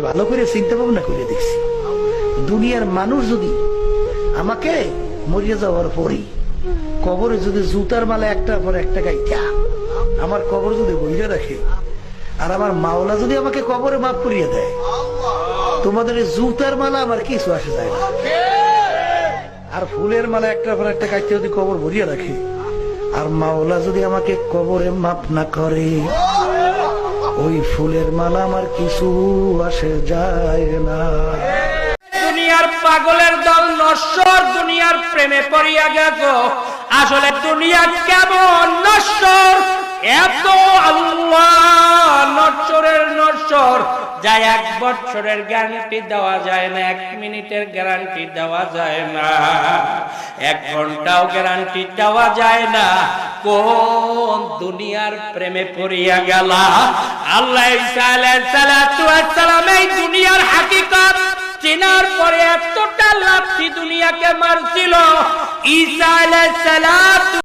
আমি ভালো করে চিন্তা ভাবনা করে দেখছি, দুনিয়ার মানুষ যদি আমাকে মরিয়া যাওয়ার পরেই কবরে যদি জুতার মালা একটার পর একটা গাইতা আমার কবর যদি বইরে রাখে, আর আমার মাওলা যদি আমাকে কবরে মাফ করিয়ে দেয়, তোমাদের এই জুতার মালা আমার কিছু আসে যায় না। আর ফুলের মালা একটার পর একটা গাইতে যদি কবর ভরিয়ে রাখে, আর মাওলা যদি আমাকে কবরে মাফ না করে, ওই ফুলের মালা আমার কিছু আসে যায় না। দুনিয়ার পাগলের দল নশ্বর, দুনিয়ার প্রেমে পড়িয়া গেছ। আসলে দুনিয়া কেমন নশ্বর, এত আল্লাহ নশ্বরের নশ্বর, যা 1 বছরের গ্যারান্টি দেওয়া যায় না, 1 মিনিটের গ্যারান্টি দেওয়া যায় না, 1 ঘন্টাও গ্যারান্টি দেওয়া যায় না। কোন দুনিয়ার প্রেমে পড়িয়া গেলা? আল্লাহ ঈসা আলাইহিস সালাতু ওয়াস সালাম এই দুনিয়ার হাকিকত চেনার পরে এতটা লাথি দুনিয়াকে মারছিল। ঈসা আলাইহিস সালাম